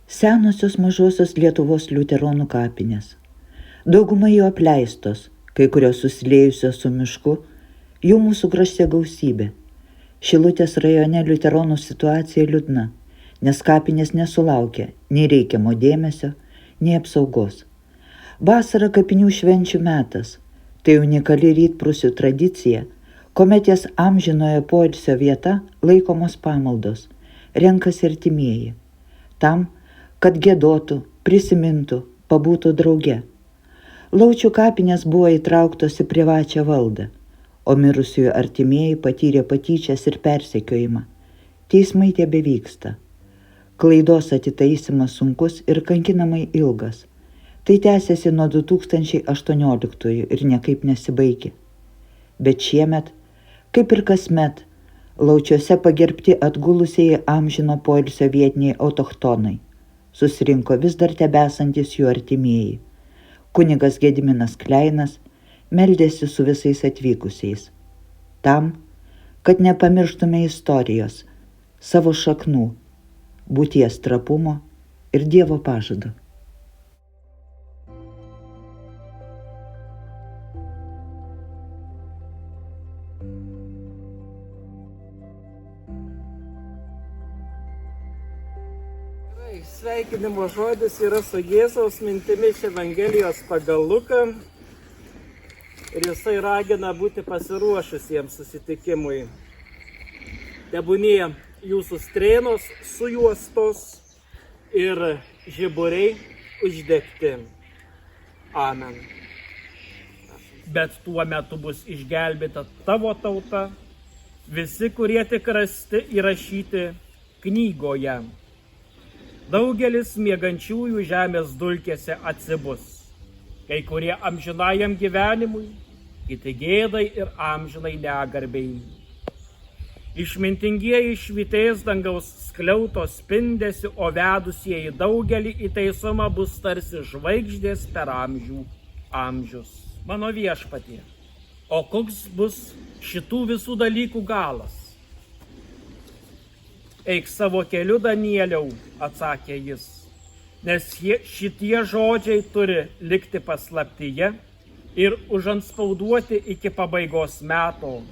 Senosios mažosios Lietuvos liuteronų kapinės. Dauguma jų apleistos, kai kurios susiliejusios su mišku, jų mūsų krašte gausybė. Šilutės rajone liuteronų situacija liūdna, nes kapinės nesulaukia nei reikiamo dėmesio, nei apsaugos. Vasara kapinių švenčių metas. Tai unikali Rytprūsių tradicija, kuomet jas amžinojo poilsio vieta laikomos pamaldos, renkasi artimieji, tam, kad giedotų, prisimintų, pabūtų drauge. Laučių kapinės buvo įtrauktos į privačią valdą, o mirusiųjų artimieji patyrė patyčias ir persekiojimą. Teismai tebevyksta. Klaidos atitaisymas sunkus ir kankinamai ilgas. Tai tęsiasi nuo 2018 ir niekaip nesibaigė. Bet šiemet, kaip ir kasmet, Laučiuose pagerbti atgulusieji amžino poilsio vietiniai autochtonai. Susirinko vis dar tebesantis jų artimieji. Kunigas Gediminas Kleinas meldėsi su visais atvykusiais. Tam, kad nepamirštume istorijos, savo šaknų, būties trapumo ir Dievo pažado. Sveikinimo žodis yra su Jėzaus mintimi iš Evangelijos pagal Luką ir jisai ragina būti pasiruošusiems susitikimui. Tebūnie jūsų strėnos sujuostos ir žiburiai uždegti. Amen. Bet tuo metu bus išgelbėta tavo tauta, visi, kurie tik rasti įrašyti knygoje. Daugelis miegančiųjų žemės dulkėse atsibus, kai kurie amžinajam gyvenimui, kiti gėdai ir amžinai negarbei. Išmintingieji švytės dangaus skliauto spindesiu, o vedusieji daugelį į teisumą bus tarsi žvaigždės per amžius. Mano viešpatie, o koks bus šitų visų dalykų galas? Eik savo keliu, Danieliau, atsakė jis, nes šitie žodžiai turi likti paslaptyje ir užantspauduoti iki pabaigos meto.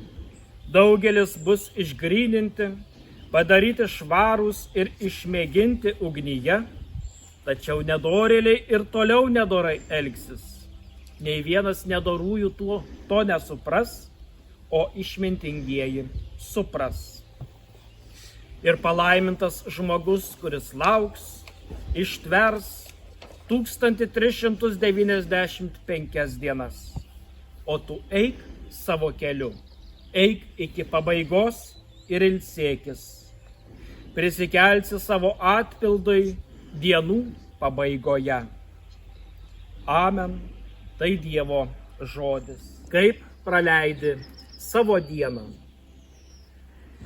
Daugelis bus išgryninti, padaryti švarūs ir išmėginti ugnyje, tačiau nedorėliai ir toliau nedorai elgsis. Nei vienas nedorųjų to nesupras, o išmintingieji supras. Ir palaimintas žmogus, kuris lauks, ištvers 1395 dienas. O tu eik savo keliu, eik iki pabaigos ir ilsėkis. Prisikelsi savo atpildui dienų pabaigoje. Amen. Tai Dievo žodis. Kaip praleidi savo dieną?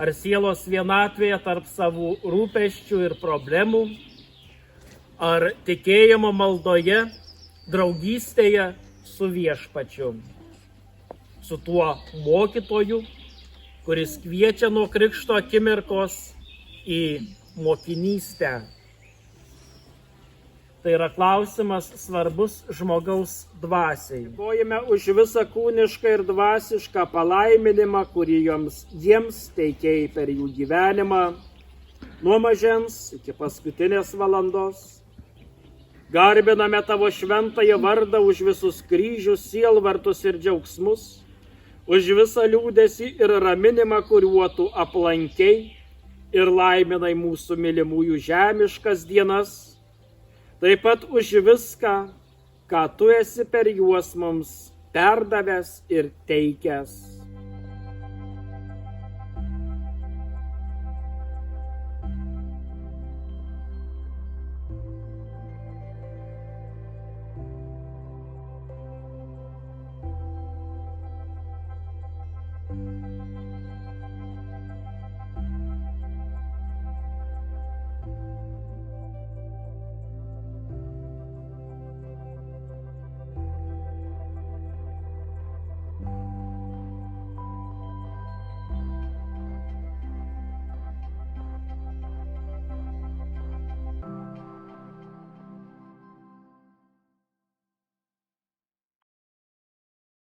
Ar sielos vienatvėje tarp savų rūpesčių ir problemų, ar tikėjimo maldoje, draugystėje su viešpačiu, su tuo mokytoju, kuris kviečia nuo krikšto akimirkos į mokinystę. Tai yra klausimas svarbus žmogaus dvasiai. Dėkojame už visą kūnišką ir dvasišką palaiminimą, kurį jiems teikėjai per jų gyvenimą, nuo mažens iki paskutinės valandos. Garbiname tavo šventąją vardą už visus kryžius, sielvartus ir džiaugsmus, už visą liūdesį ir raminimą, kuriuo tu aplankei ir laiminai mūsų mylimųjų žemiškas dienas. Taip pat už viską, ką tu esi per juos mums perdavęs ir teikęs.